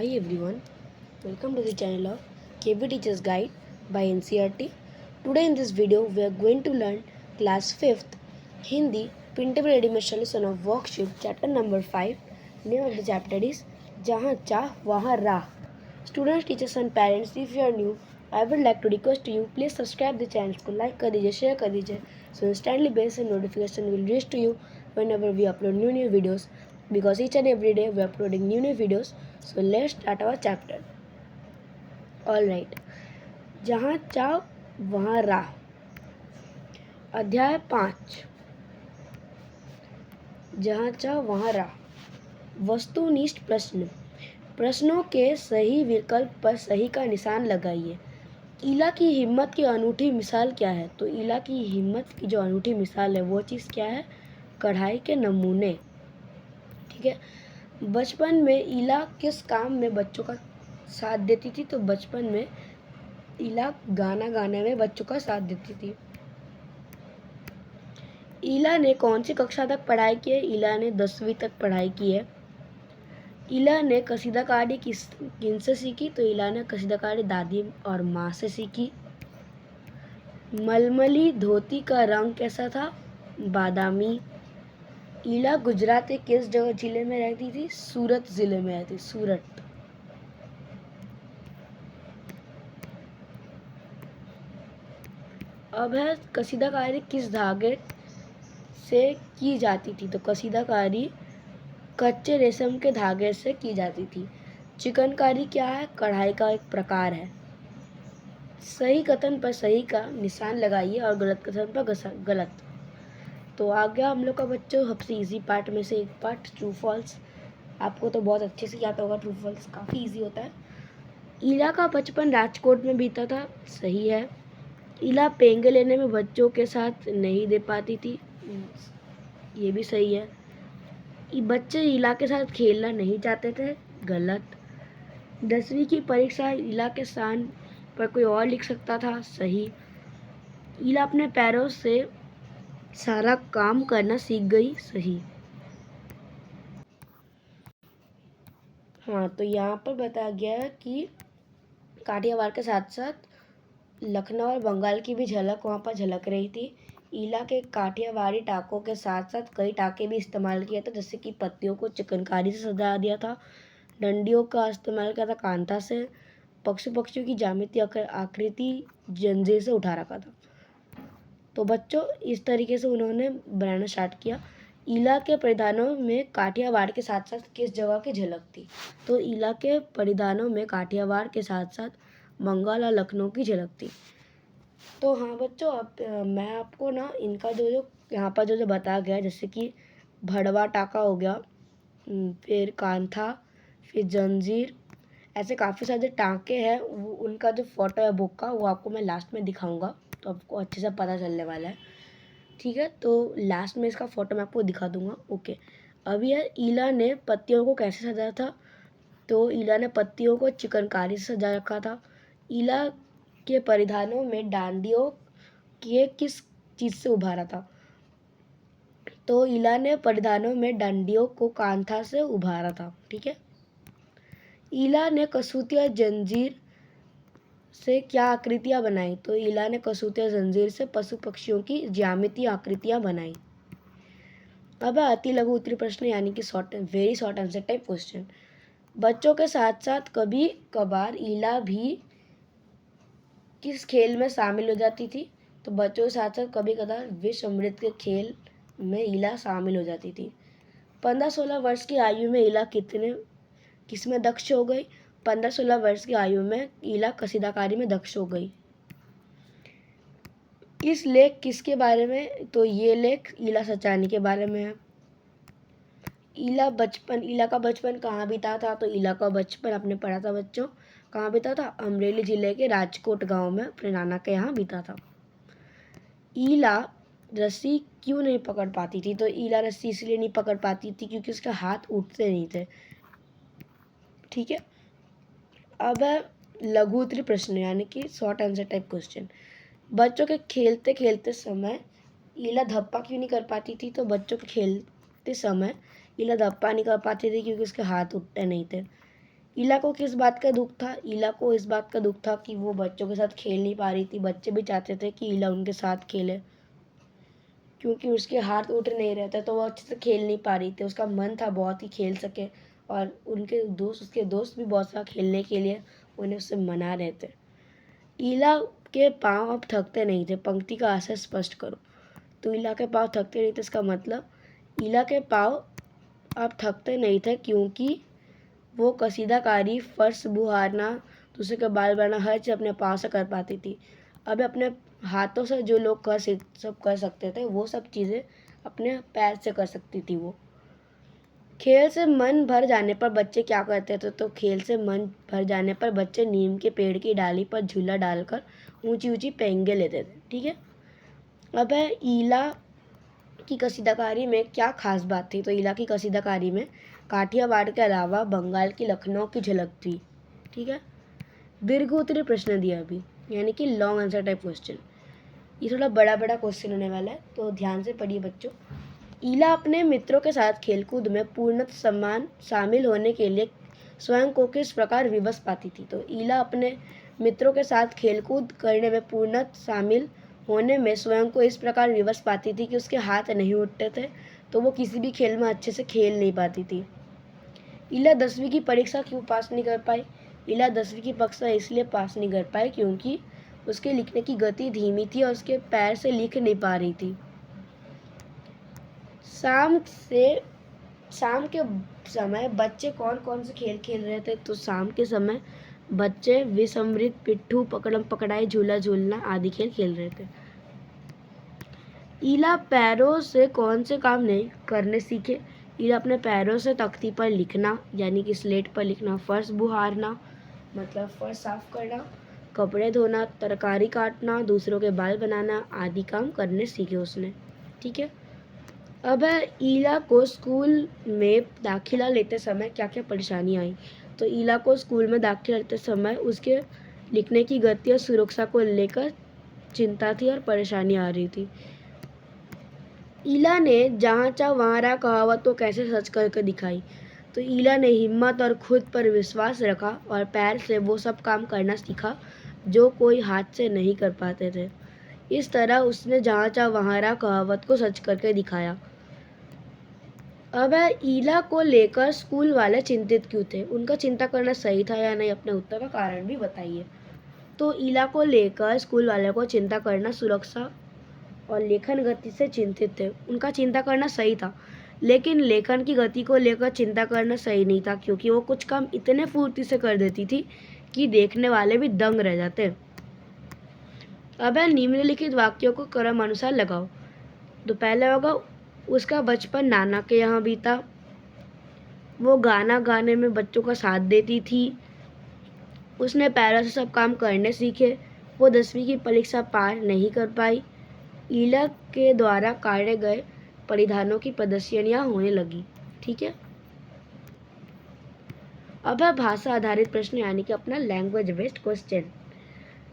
Hi everyone, welcome to the channel of KB Teacher's Guide by NCERT. Today in this video we are going to learn class 5th Hindi printable ready-made solution of worksheet chapter number 5. Name of the chapter is Jahan Chah Wahan Rah. Students, teachers and parents, if you are new, I would like to request you please subscribe the channel को like कर दीजिए, share कर दीजिए, so instantly bells and notification will reach to you whenever we upload new videos, because each and every day we are uploading new videos. So let's start our chapter. Alright, जहाँ चाह वहाँ राह. अध्याय 5. जहाँ चाह वहाँ राह. वस्तुनिष्ठ प्रश्न. प्रश्नों के सही विकल्प पर सही का निशान लगाइए. इला की हिम्मत की अनूठी मिसाल क्या है? तो इला की हिम्मत की जो अनूठी मिसाल है वो चीज़ क्या है? कढ़ाई के नमूने. ठीक है. बचपन में इला किस काम में बच्चों का साथ देती थी? तो बचपन में इला गाना गाने में बच्चों का साथ देती थी. इला ने कौन सी कक्षा तक पढ़ाई की है? इला ने 10वीं तक पढ़ाई की है. इला ने कसीदाकारी किनसे सीखी? तो इला ने कसीदाकारी दादी और माँ से सीखी. मलमली धोती का रंग कैसा था? बादामी. इला गुजरात के किस जगह जिले में रहती थी? सूरत जिले में रहती. सूरत. अब है कसीदाकारी किस धागे से की जाती थी? तो कसीदाकारी कच्चे रेशम के धागे से की जाती थी. चिकनकारी क्या है? कढ़ाई का एक प्रकार है. सही कथन पर सही का निशान लगाइए और गलत कथन पर गलत. तो आ गया हम लोग का बच्चों सबसे इजी पार्ट में से एक पार्ट, ट्रू फॉल्स. आपको तो बहुत अच्छे से याद होगा, ट्रू फॉल्स काफ़ी इजी होता है. इला का बचपन राजकोट में बीता था. सही है. इला पेंगे लेने में बच्चों के साथ नहीं दे पाती थी. ये भी सही है. बच्चे इला के साथ खेलना नहीं चाहते थे. गलत. 10वीं की परीक्षा इला के स्थान पर कोई और लिख सकता था. सही. इला अपने पैरों से सारा काम करना सीख गई. सही. हाँ, तो यहाँ पर बताया गया है कि काठियावाड़ के साथ साथ लखनऊ और बंगाल की भी झलक वहाँ पर झलक रही थी. इला के काठियावाड़ी टाकों के साथ साथ कई टाके भी इस्तेमाल किया था, जैसे कि पत्तियों को चिकनकारी से सजा दिया था, डंडियों का इस्तेमाल किया था कांता से, पक्षियों की ज्यामितीय आकृति जंजीर से उठा रखा था. तो बच्चों इस तरीके से उन्होंने बनाना स्टार्ट किया. इला के परिधानों में काठियावाड़ के साथ साथ किस जगह की झलक थी? तो इला के परिधानों में काठियावाड़ के साथ साथ बंगाल और लखनऊ की झलक थी. तो हाँ बच्चों, अब मैं आपको ना इनका जो यहाँ पर जो बताया गया, जैसे कि भड़वा टाका हो गया, फिर कांथा, फिर जंजीर, ऐसे काफ़ी सारे टाँके हैं. वो उनका जो फोटो है बुक का वो आपको मैं लास्ट में दिखाऊंगा, तो आपको अच्छे से पता चलने वाला है. ठीक है, तो लास्ट में इसका फ़ोटो मैं आपको दिखा दूंगा. ओके. अभी यार इला ने पत्तियों को कैसे सजाया था? तो इला ने पत्तियों को चिकनकारी से सजा रखा था. इला के परिधानों में डांडियों के किस चीज़ से उभारा था? तो इला ने परिधानों में डांडियों को कांथा से उभारा था. ठीक है. इला ने कसूती और जंजीर से क्या आकृतियाँ बनाई? तो इला ने कसूती और जंजीर से पशु पक्षियों की ज्यामितीय आकृतियाँ बनाई. अब अति लघु उत्तरीय प्रश्न, यानी कि very short answer type question. बच्चों के साथ साथ कभी कभार इला भी किस खेल में शामिल हो जाती थी? तो बच्चों के साथ साथ कभी कभार विश्व अमृत के खेल में इला शामिल हो जाती थी. 15-16 वर्ष की आयु में इला किसमें दक्ष हो गई? 15-16 वर्ष की आयु में इला कसीदाकारी में दक्ष हो गई. इस लेख किसके बारे में? तो ये लेख इला सचानी के बारे में है. इला का बचपन कहाँ बीता था? तो इला का बचपन आपने पढ़ा था बच्चों, कहाँ बीता था? अमरेली जिले के राजकोट गांव में अपने नाना के यहाँ बीता था. इला रस्सी क्यों नहीं पकड़ पाती थी? तो इला रस्सी इसलिए नहीं पकड़ पाती थी क्योंकि उसके हाथ उठते नहीं थे. ठीक है. अब है लघु उत्तरीय प्रश्न, यानी कि शॉर्ट आंसर टाइप क्वेश्चन. बच्चों के खेलते खेलते समय इला धप्पा क्यों नहीं कर पाती थी? तो बच्चों के खेलते समय इला धप्पा नहीं कर पाती थी क्योंकि उसके हाथ उठते नहीं थे. ईला को किस बात का दुख था? ईला को इस बात का दुख था कि वो बच्चों के साथ खेल नहीं पा रही थी। बच्चे भी चाहते थे कि ईला उनके साथ खेले, क्योंकि उसके हाथ उठ नहीं रहे थे तो वो अच्छे से खेल नहीं पा रही थी। उसका मन था बहुत ही खेल सके, और उसके दोस्त भी बहुत सारा खेलने के लिए उन्हें उससे मना रहे थे। ईला के पाँव अब थकते नहीं थे। पंक्ति का आशय स्पष्ट करो। तो ईला के पाँव थकते नहीं थे, इसका मतलब ईला के पाँव अब थकते नहीं थे क्योंकि वो कसीदाकारी, फर्श बुहारना, दूसरे के बाल बनाना, हर चीज़ अपने पाँव से कर पाती थी। अब अपने हाथों से जो लोग सब कर सकते थे, वो सब चीज़ें अपने पैर से कर सकती थी वो। खेल से मन भर जाने पर बच्चे क्या करते थे? तो खेल से मन भर जाने पर बच्चे नीम के पेड़ की डाली पर झूला डालकर ऊंची ऊंची पेंगे लेते थे। ठीक है। अब है ईला की कसीदाकारी में क्या खास बात थी? तो ईला की कसीदाकारी में काठियावाड़ के अलावा बंगाल की लखनऊ की झलक थी। ठीक है। दीर्घ उत्तरीय प्रश्न दिया अभी, यानी कि लॉन्ग आंसर टाइप क्वेश्चन। ये थोड़ा बड़ा बड़ा क्वेश्चन होने वाला है, तो ध्यान से पढ़िए बच्चों। ईला अपने मित्रों के साथ खेलकूद में पूर्णतः समान शामिल होने के लिए स्वयं को किस प्रकार विवश पाती थी? तो ईला अपने मित्रों के साथ खेलकूद करने में पूर्णतः शामिल होने में स्वयं को इस प्रकार विवश पाती थी कि उसके हाथ नहीं उठते थे, तो वो किसी भी खेल में अच्छे से खेल नहीं पाती थी। ईला 10वीं की परीक्षा क्यों पास नहीं कर पाई? ईला 10वीं की परीक्षा इसलिए पास नहीं कर पाई क्योंकि उसके लिखने की गति धीमी थी और उसके पैर से लिख नहीं पा रही थी। शाम के समय बच्चे कौन कौन से खेल खेल रहे थे? तो शाम के समय बच्चे विषमृत, पिट्ठू, पकड़म पकड़ाई, झूला झूलना आदि खेल खेल रहे थे। ईला पैरों से कौन से काम नहीं करने सीखे? ईला अपने पैरों से तख्ती पर लिखना, यानी कि स्लेट पर लिखना, फर्श बुहारना मतलब फर्श साफ करना, कपड़े धोना, तरकारी काटना, दूसरों के बाल बनाना आदि काम करने सीखे उसने। ठीक है। अब ईला को स्कूल में दाखिला लेते समय क्या क्या परेशानी आई? तो ईला को स्कूल में दाखिला लेते समय उसके लिखने की गति और सुरक्षा को लेकर चिंता थी और परेशानी आ रही थी। ईला ने जहाँ चाह वहाँ रहा कहावत को कैसे सच करके दिखाई? तो ईला ने हिम्मत और खुद पर विश्वास रखा और पैर से वो सब काम करना सीखा जो कोई हाथ से नहीं कर पाते थे। इस तरह उसने जहाँ चाह वहाँ रहा कहावत को सच करके दिखाया। अब ईला को लेकर स्कूल वाले चिंतित क्यों थे? उनका चिंता करना सही था या नहीं? अपने उत्तर का कारण भी बताइए। तो ईला को लेकर स्कूल वाले को चिंता करना सुरक्षा और लेखन गति से चिंतित थे। उनका चिंता करना सही था, लेकिन लेखन की गति को लेकर चिंता करना सही नहीं था, क्योंकि वो कुछ काम इतने फुर्ती से कर देती थी कि देखने वाले भी दंग रह जाते। अब निम्नलिखित वाक्यों को क्रम अनुसार लगाओ। तो पहले होगा उसका बचपन नाना के यहाँ बीता, वो गाना गाने में बच्चों का साथ देती थी, उसने पैरों से सब काम करने सीखे, वो 10वीं की परीक्षा पार नहीं कर पाई, ईला के द्वारा काटे गए परिधानों की प्रदर्शनियां होने लगी। ठीक है। अब है भाषा आधारित प्रश्न, यानी कि अपना लैंग्वेज बेस्ड क्वेश्चन।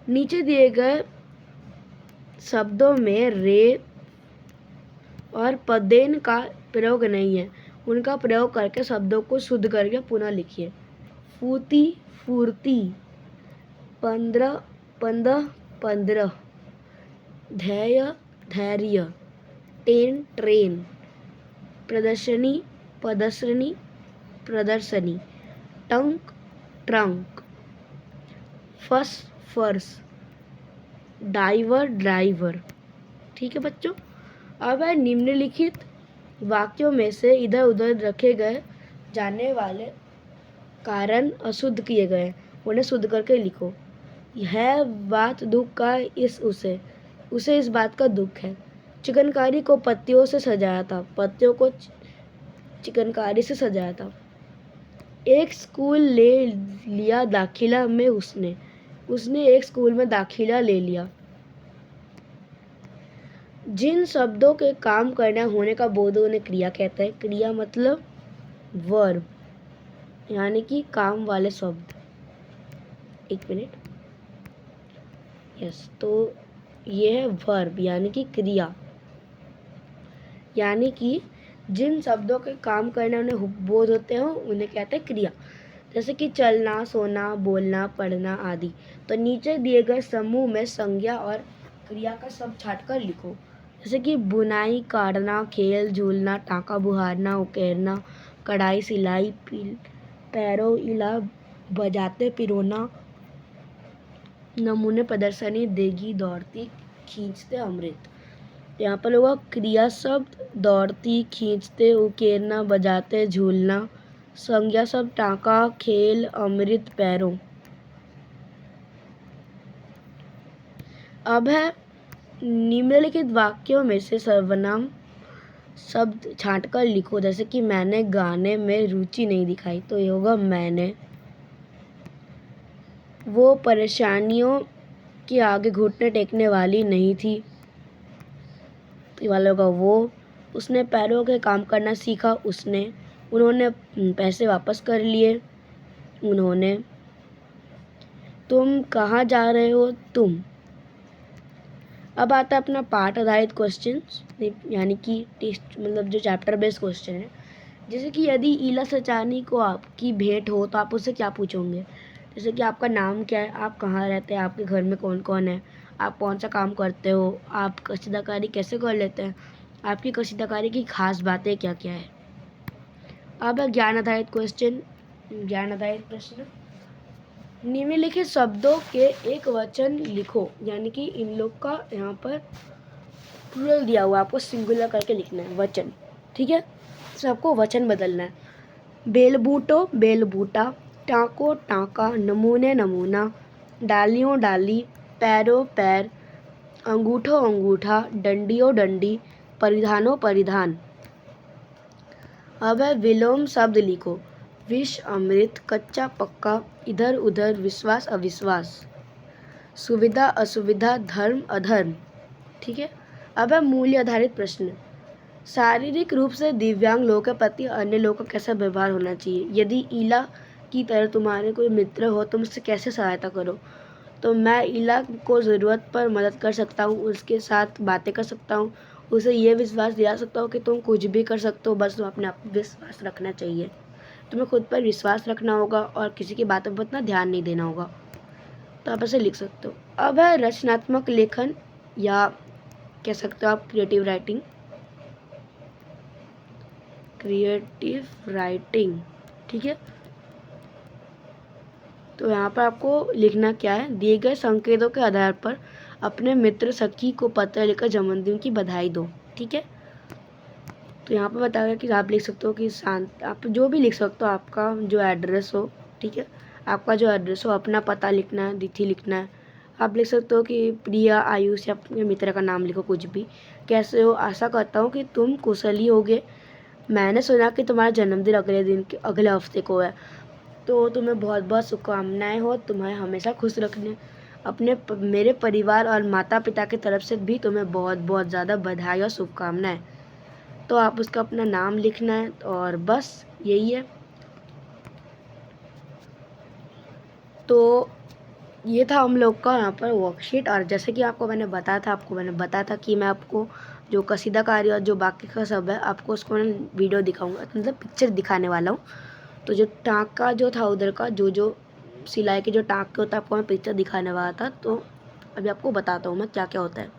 नीचे दिए गए शब्दों में रे और पदेन का प्रयोग नहीं है, उनका प्रयोग करके शब्दों को शुद्ध करके पुनः लिखिए। फूती, फूर्ती, 15, 15, 15, धैर्य, धैर्य, ट्रेन, प्रदर्शनी, प्रदर्शनी, प्रदर्शनी, टंक, ट्रंक, फर्श, ड्राइवर। ठीक है बच्चों। अब निम्नलिखित वाक्यों में से इधर उधर रखे गए जाने वाले कारण अशुद्ध किए गए, उन्हें शुद्ध करके लिखो। यह बात दुख का उसे इस बात का दुख है। चिकनकारी को पत्तियों से सजाया था, पत्तियों को चिकनकारी से सजाया था। एक स्कूल ले लिया दाखिला में उसने एक स्कूल में दाखिला ले लिया। जिन शब्दों के काम करना होने का बोध उन्हें क्रिया कहते हैं। क्रिया मतलब वर्ब, यानी कि काम वाले शब्द। एक मिनट, यस, तो ये है वर्ब यानी कि क्रिया, यानी कि जिन शब्दों के काम करने उन्हें बोध होते हो उन्हें कहते हैं क्रिया। जैसे कि चलना, सोना, बोलना, पढ़ना आदि। तो नीचे दिए गए समूह में संज्ञा और क्रिया का शब्द छांटकर लिखो। जैसे कि बुनाई, काटना, खेल, झूलना, टाँका बुहारना, उकेरना, कढ़ाई, सिलाई, पैरों, इला, बजाते, पिरोना, नमूने, प्रदर्शनी, देगी, दौड़ती, खींचते, अमृत। यहाँ पर होगा क्रिया शब्द दौड़ती, खींचते, उकेरना, बजाते, झूलना। संज्ञा शब्द टाँका, खेल, अमृत, पैरों। अब है निम्नलिखित वाक्यों में से सर्वनाम शब्द छांटकर लिखो। जैसे कि मैंने गाने में रुचि नहीं दिखाई, तो ये होगा मैंने। वो परेशानियों के आगे घुटने टेकने वाली नहीं थी, तो ये वाला होगा वो। उसने पैरों के काम करना सीखा, उसने। उन्होंने पैसे वापस कर लिए, उन्होंने। तुम कहाँ जा रहे हो, तुम। अब आता है अपना पाठ आधारित क्वेश्चन, यानी कि टेस्ट मतलब जो चैप्टर बेस्ड क्वेश्चन है। जैसे कि यदि ईला सचानी को आपकी भेंट हो तो आप उससे क्या पूछोगे। जैसे कि आपका नाम क्या है, आप कहाँ रहते हैं, आपके घर में कौन कौन है, आप कौन सा काम करते हो, आप कसीदाकारी कैसे कर लेते हैं, आपकी कसीदाकारी की खास बातें क्या क्या है। अब है ज्ञान आधारित क्वेश्चन, ज्ञान आधारित प्रश्न। निम्नलिखित शब्दों के एक वचन लिखो, यानी कि इन लोग का यहाँ पर प्लूरल दिया हुआ, आपको सिंगुलर करके लिखना है वचन। ठीक है, सबको वचन बदलना है। बेलबूटो, बेलबूटा, टाँको, टाँका, नमूने, नमूना, डालियों, डाली, पैरों, पैर, अंगूठो, अंगूठा, डंडियों, डंडी, परिधानों, परिधान। अब है विलोम शब्द लिखो। विष, अमृत, कच्चा, पक्का, इधर उधर, विश्वास, अविश्वास, सुविधा, असुविधा, धर्म, अधर्म। ठीक है, अब है मूल्य आधारित प्रश्न। शारीरिक रूप से दिव्यांग लोगों के प्रति अन्य लोगों का कैसा व्यवहार होना चाहिए। यदि ईला की तरह तुम्हारे कोई मित्र हो, तुम उससे कैसे सहायता करो। तो मैं ईला को ज़रूरत पर मदद कर सकता हूँ, उसके साथ बातें कर सकता हूँ, उसे ये विश्वास दिला सकता हूँ कि तुम कुछ भी कर सकते हो, बस तुम अपने आप विश्वास रखना चाहिए। तुम्हें खुद पर विश्वास रखना होगा और किसी की बातों पर इतना ध्यान नहीं देना होगा। तो आप ऐसे लिख सकते हो। अब है रचनात्मक लेखन, या कह सकते हो आप क्रिएटिव राइटिंग। क्रिएटिव राइटिंग, ठीक है। तो यहाँ पर आपको लिखना क्या है, दिए गए संकेतों के आधार पर अपने मित्र सखी को पत्र लिखकर जन्मदिन की बधाई दो। ठीक है, तो यहाँ पर बताया कि आप लिख सकते हो कि शांत, आप जो भी लिख सकते हो, आपका जो एड्रेस हो। ठीक है, आपका जो एड्रेस हो, अपना पता लिखना है, तिथि लिखना है। आप लिख सकते हो कि प्रिया, आयुष, या अपने मित्र का नाम लिखो, कुछ भी। कैसे हो, आशा करता हूँ कि तुम कुशली होगे। मैंने सुना कि तुम्हारा जन्मदिन अगले दिन के अगले हफ्ते को है, तो तुम्हें बहुत बहुत शुभकामनाएं हो, तुम्हें हमेशा खुश रखने। मेरे परिवार और माता पिता की तरफ से भी तुम्हें बहुत बहुत ज़्यादा बधाई और शुभकामनाएं। तो आप उसका अपना नाम लिखना है, और बस यही है। तो ये था हम लोग का यहाँ पर वर्कशीट। और जैसे कि आपको मैंने बताया था कि मैं आपको जो कसीदाकारी और जो बाकी का सब है, आपको उसको मैं वीडियो दिखाऊंगा, मतलब पिक्चर दिखाने वाला हूँ। तो जो टाँका जो था उधर का, जो सिलाई के जो टाँके होता है, आपको मैं पिक्चर दिखाने वाला था। तो अभी आपको बताता हूँ मैं क्या क्या होता है।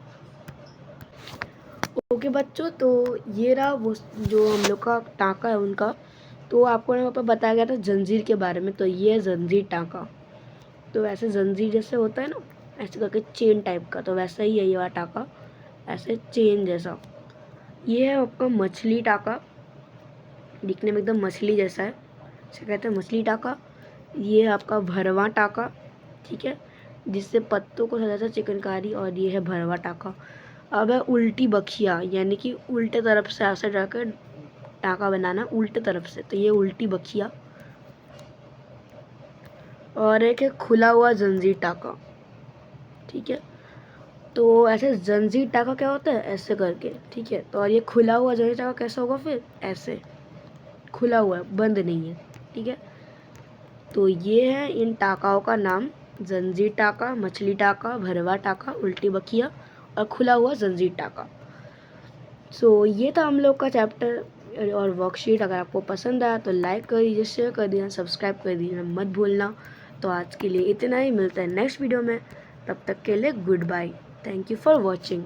ओके बच्चों, तो ये रहा वो जो हम लोग का टाँका है उनका। तो आपको यहाँ पर बताया गया था जंजीर के बारे में। तो ये है जंजीर टाँका। तो वैसे जंजीर जैसे होता है ना, ऐसे करके चेन टाइप का, तो वैसा ही है ये वाला टाँका, ऐसे चेन जैसा। ये है आपका मछली टाँका, दिखने में एकदम मछली जैसा है, इसे कहते हैं मछली टाँका। ये है आपका भरवा टाँका, ठीक है, जिससे पत्तों को सजा सा चिकनकारी। और ये है भरवा टाँका। अब है उल्टी बखिया, यानी कि उल्टे तरफ से ऐसे जाकर टाँका बनाना, उल्टे तरफ से, तो ये उल्टी बखिया। और एक है खुला हुआ जंजीर टाँका, ठीक है। तो ऐसे जंजीर टाँका क्या होता है, ऐसे करके, ठीक है। तो और ये खुला हुआ जंजीर टाँका कैसा होगा, फिर ऐसे खुला हुआ है, बंद नहीं है, ठीक है। तो ये है इन टाँकाओं का नाम, जंजीर टाँका, मछली टाँका, भरवा टाँका, उल्टी बखिया और खुला हुआ जंजीर टाँका। सो ये था हम लोग का चैप्टर और वर्कशीट अगर आपको पसंद आया तो लाइक कर दीजिए, शेयर कर दीजिए, सब्सक्राइब कर दीजिए मत भूलना। तो आज के लिए इतना ही, मिलता है नेक्स्ट वीडियो में, तब तक के लिए good bye. Thank you for watching.